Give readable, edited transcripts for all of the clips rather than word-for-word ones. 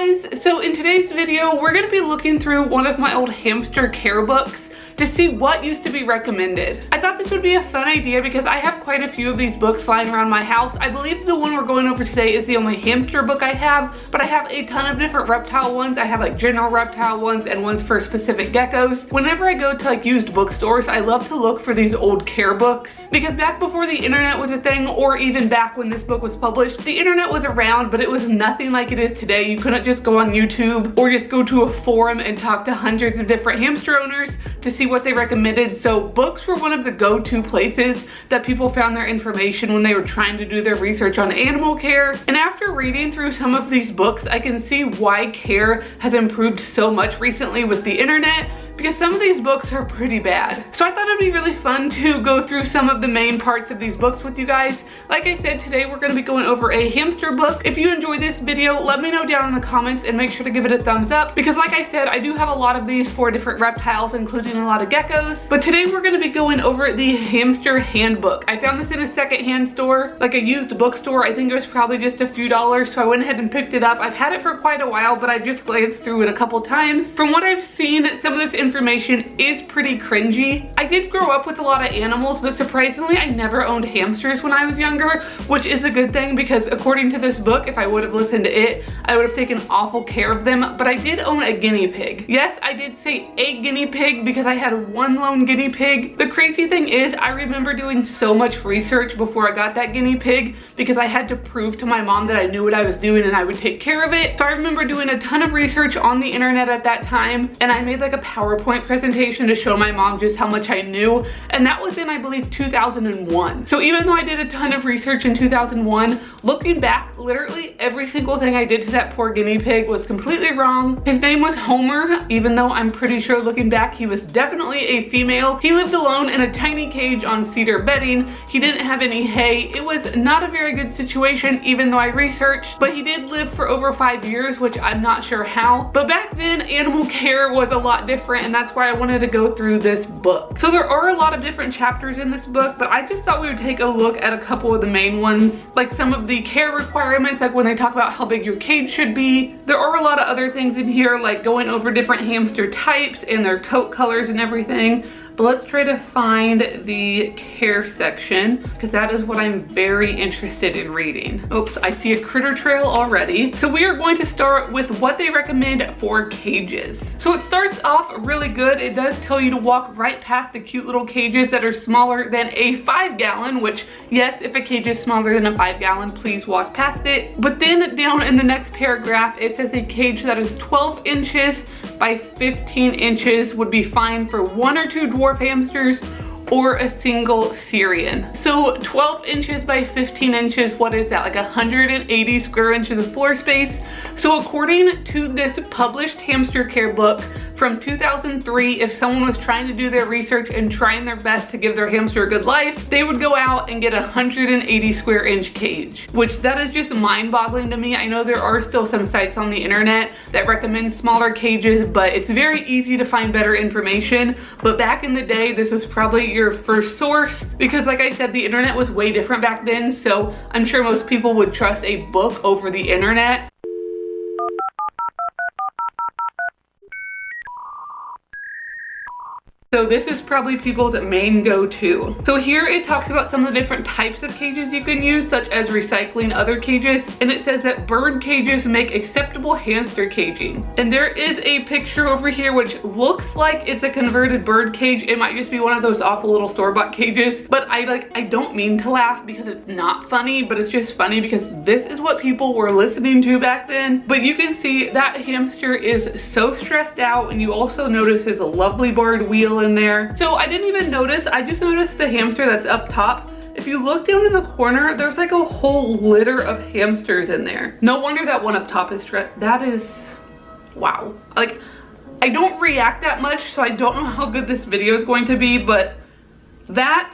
guys, so in today's video we're going to be looking through one of my old hamster care books to see what used to be recommended. I thought this would be a fun idea because I have quite a few of these books lying around my house. I believe the one we're going over today is the only hamster book I have, but I have a ton of different reptile ones. I have like general reptile ones and ones for specific geckos. Whenever I go to like used bookstores, I love to look for these old care books because back before the internet was a thing, or even back when this book was published, the internet was around, but it was nothing like it is today. You couldn't just go on YouTube or just go to a forum and talk to hundreds of different hamster owners to see what they recommended. So books were one of the go-to places that people found their information when they were trying to do their research on animal care. And after reading through some of these books, I can see why care has improved so much recently with the internet, because some of these books are pretty bad. So I thought it'd be really fun to go through some of the main parts of these books with you guys. Like I said, today we're going to be going over a hamster book. If you enjoyed this video, let me know down in the comments and make sure to give it a thumbs up, because like I said, I do have a lot of these for different reptiles, including a lot of geckos. But today we're going to be going over the Hamster Handbook. I found this in a secondhand store, like a used bookstore. I think it was probably just a few dollars, so I went ahead and picked it up. I've had it for quite a while, but I just glanced through it a couple times. From what I've seen, some of this information is pretty cringy. I did grow up with a lot of animals, but surprisingly I never owned hamsters when I was younger, which is a good thing because according to this book, if I would have listened to it, I would have taken awful care of them. But I did own a guinea pig. Yes, I did say a guinea pig because I had one lone guinea pig. The crazy thing is I remember doing so much research before I got that guinea pig because I had to prove to my mom that I knew what I was doing and I would take care of it. So I remember doing a ton of research on the internet at that time, and I made like a PowerPoint presentation to show my mom just how much I knew, and that was in, I believe, 2001. So even though I did a ton of research in 2001, looking back, literally every single thing I did to that poor guinea pig was completely wrong. His name was Homer, even though I'm pretty sure looking back he was definitely a female. He lived alone in a tiny cage on cedar bedding. He didn't have any hay. It was not a very good situation, even though I researched, but he did live for over 5 years, which I'm not sure how. But back then animal care was a lot different, and that's why I wanted to go through this book. So there are a lot of different chapters in this book, but I just thought we would take a look at a couple of the main ones, like some of the care requirements, like when they talk about how big your cage should be. There are a lot of other things in here, like going over different hamster types and their coat colors and everything. But let's try to find the care section because that is what I'm very interested in reading. Oops, I see a critter trail already. So we are going to start with what they recommend for cages. So it starts off really good. It does tell you to walk right past the cute little cages that are smaller than a 5-gallon, which yes, if a cage is smaller than a 5-gallon, please walk past it. But then down in the next paragraph, it says a cage that is 12 inches by 15 inches would be fine for 1 or 2 dwarf hamsters or a single Syrian. So 12 inches by 15 inches, what is that? Like 180 square inches of floor space. So according to this published hamster care book from 2003, if someone was trying to do their research and trying their best to give their hamster a good life, they would go out and get a 180 square inch cage, which that is just mind-boggling to me. I know there are still some sites on the internet that recommend smaller cages, but it's very easy to find better information. But back in the day, this was probably your first source because like I said, the internet was way different back then, so I'm sure most people would trust a book over the internet. So this is probably people's main go-to. So here it talks about some of the different types of cages you can use, such as recycling other cages. And it says that bird cages make acceptable hamster caging. And there is a picture over here which looks like it's a converted bird cage. It might just be one of those awful little store-bought cages. But I don't mean to laugh because it's not funny, but it's just funny because this is what people were listening to back then. But you can see that hamster is so stressed out, and you also notice his lovely barred wheel in there. So I didn't even notice, I just noticed the hamster that's up top. If you look down in the corner, there's like a whole litter of hamsters in there. No wonder that one up top is stressed. That is, wow. Like, I don't react that much, so I don't know how good this video is going to be, but that's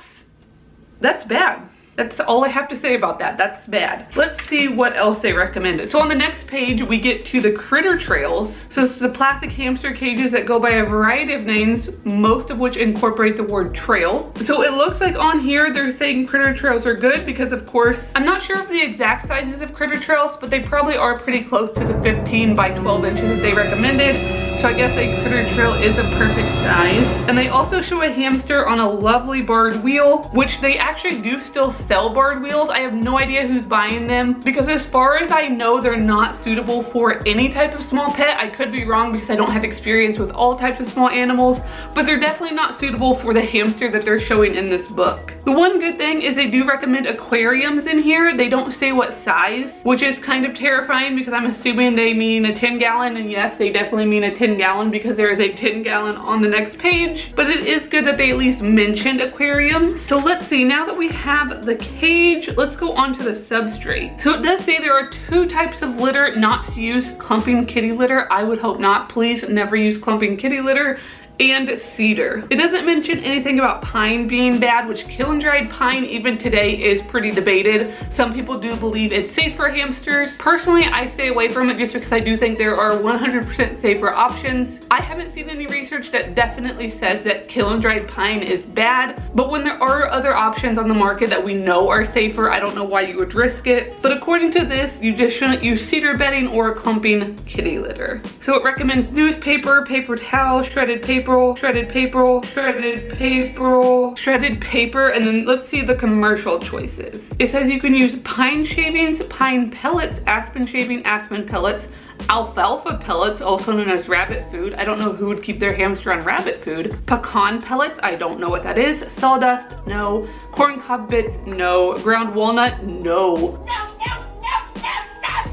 bad. That's all I have to say about that. That's bad. Let's see what else they recommended. So on the next page, we get to the critter trails. So it's the plastic hamster cages that go by a variety of names, most of which incorporate the word trail. So it looks like on here, they're saying critter trails are good because of course, I'm not sure of the exact sizes of critter trails, but they probably are pretty close to the 15 by 12 inches that they recommended. So I guess a critter trail is a perfect size. And they also show a hamster on a lovely barred wheel, which they actually do still sell barred wheels. I have no idea who's buying them because as far as I know, they're not suitable for any type of small pet. I could be wrong because I don't have experience with all types of small animals, but they're definitely not suitable for the hamster that they're showing in this book. The one good thing is they do recommend aquariums in here. They don't say what size, which is kind of terrifying because I'm assuming they mean a 10-gallon, and yes, they definitely mean a 10-gallon because there is a 10-gallon on the next page, but it is good that they at least mentioned aquariums. So let's see, now that we have the cage, let's go on to the substrate. So it does say there are 2 types of litter not to use: clumping kitty litter. I would hope not. Please never use clumping kitty litter. And cedar. It doesn't mention anything about pine being bad, which kiln dried pine even today is pretty debated. Some people do believe it's safe for hamsters. Personally, I stay away from it just because I do think there are 100% safer options. I haven't seen any research that definitely says that kiln dried pine is bad, but when there are other options on the market that we know are safer, I don't know why you would risk it. But according to this, you just shouldn't use cedar bedding or clumping kitty litter. So it recommends newspaper, paper towel, shredded paper, shredded paper, shredded paper, shredded paper, and then let's see the commercial choices. It says you can use pine shavings, pine pellets, aspen shaving, aspen pellets, alfalfa pellets, also known as rabbit food. I don't know who would keep their hamster on rabbit food. Pecan pellets, I don't know what that is. Sawdust, no. Corn cob bits, no. Ground walnut, no.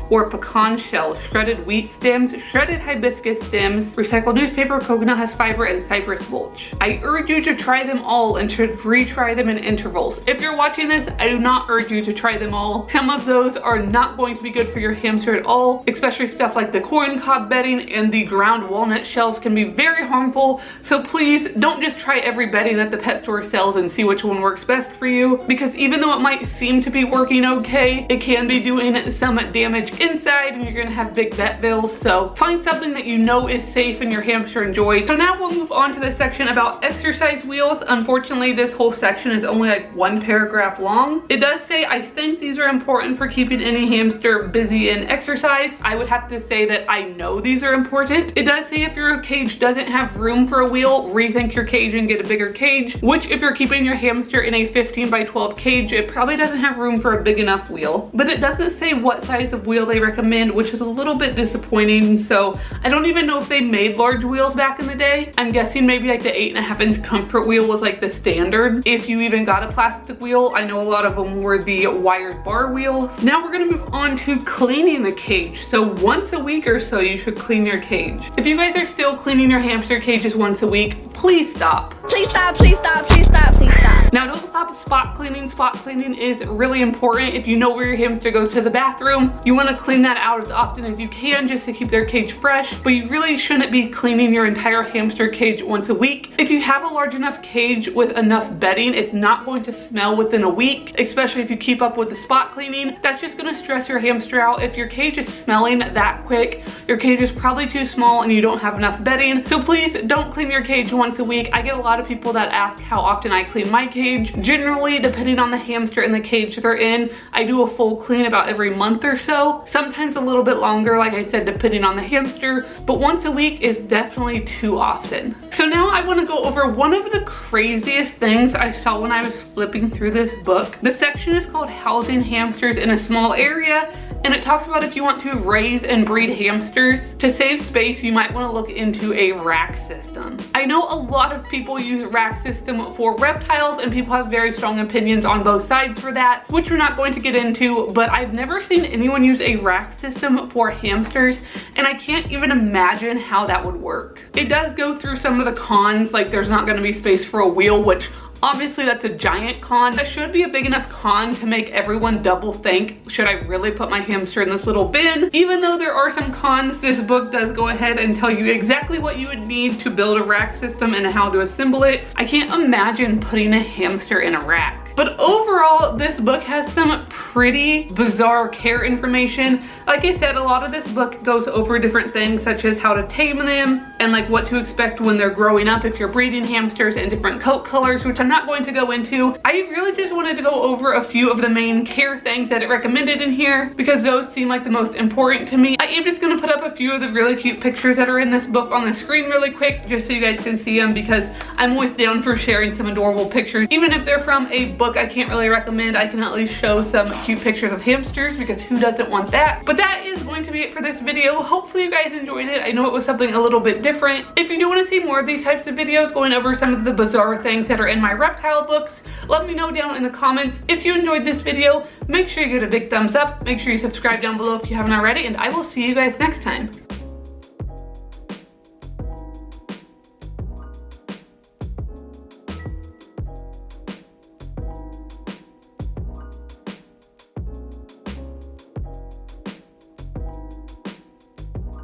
Or pecan shells, shredded wheat stems, shredded hibiscus stems, recycled newspaper, coconut husk fiber, and cypress mulch. I urge you to try them all and should retry them in intervals. If you're watching this, I do not urge you to try them all. Some of those are not going to be good for your hamster at all, especially stuff like the corn cob bedding and the ground walnut shells can be very harmful. So please don't just try every bedding that the pet store sells and see which one works best for you, because even though it might seem to be working okay, it can be doing some damage inside and you're gonna have big vet bills. So find something that you know is safe and your hamster enjoys. So now we'll move on to the section about exercise wheels. Unfortunately, this whole section is only like 1 paragraph long. It does say, I think these are important for keeping any hamster busy and exercise. I would have to say that I know these are important. It does say if your cage doesn't have room for a wheel, rethink your cage and get a bigger cage, which if you're keeping your hamster in a 15 by 12 cage, it probably doesn't have room for a big enough wheel. But it doesn't say what size of wheel they recommend, which is a little bit disappointing. So I don't even know if they made large wheels back in the day. I'm guessing maybe like the 8.5 inch comfort wheel was like the standard, if you even got a plastic wheel. I know a lot of them were the wired bar wheels. Now we're gonna move on to cleaning the cage. So once a week or so you should clean your cage. If you guys are still cleaning your hamster cages once a week, please stop. Please stop, please stop, please stop, please stop. Now don't stop spot cleaning. Spot cleaning is really important. If you know where your hamster goes to the bathroom, you want to clean that out as often as you can just to keep their cage fresh, but you really shouldn't be cleaning your entire hamster cage once a week. If you have a large enough cage with enough bedding, it's not going to smell within a week, especially if you keep up with the spot cleaning. That's just going to stress your hamster out. If your cage is smelling that quick, your cage is probably too small and you don't have enough bedding. So please don't clean your cage once a week. I get a lot of people that ask how often I clean my cage. Generally, depending on the hamster and the cage they're in, I do a full clean about every month or so. Sometimes a little bit longer, like I said, depending on the hamster, but once a week is definitely too often. So now I want to go over one of the craziest things I saw when I was flipping through this book. The section is called Housing Hamsters in a Small Area, and it talks about if you want to raise and breed hamsters, to save space, you might want to look into a rack system. I know a lot of people use a rack system for reptiles, and people have very strong opinions on both sides for that, which we're not going to get into, but I've never seen anyone use a rack system for hamsters, and I can't even imagine how that would work. It does go through some of the cons, like there's not going to be space for a wheel, which obviously that's a giant con. That should be a big enough con to make everyone double think, should I really put my hamster in this little bin? Even though there are some cons, this book does go ahead and tell you exactly what you would need to build a rack system and how to assemble it. I can't imagine putting a hamster in a rack. But overall, this book has some pretty bizarre care information. Like I said, a lot of this book goes over different things such as how to tame them and like what to expect when they're growing up if you're breeding hamsters, and different coat colors, which I'm not going to go into. I really just wanted to go over a few of the main care things that it recommended in here because those seem like the most important to me. I am just going to put up a few of the really cute pictures that are in this book on the screen really quick just so you guys can see them, because I'm always down for sharing some adorable pictures. Even if they're from a book I can't really recommend, I can at least show some cute pictures of hamsters, because who doesn't want that? But that is going to be it for this video. Hopefully you guys enjoyed it. I know it was something a little bit different. If you do want to see more of these types of videos going over some of the bizarre things that are in my reptile books, let me know down in the comments. If you enjoyed this video, make sure you give it a big thumbs up. Make sure you subscribe down below if you haven't already, and I will see you guys next time.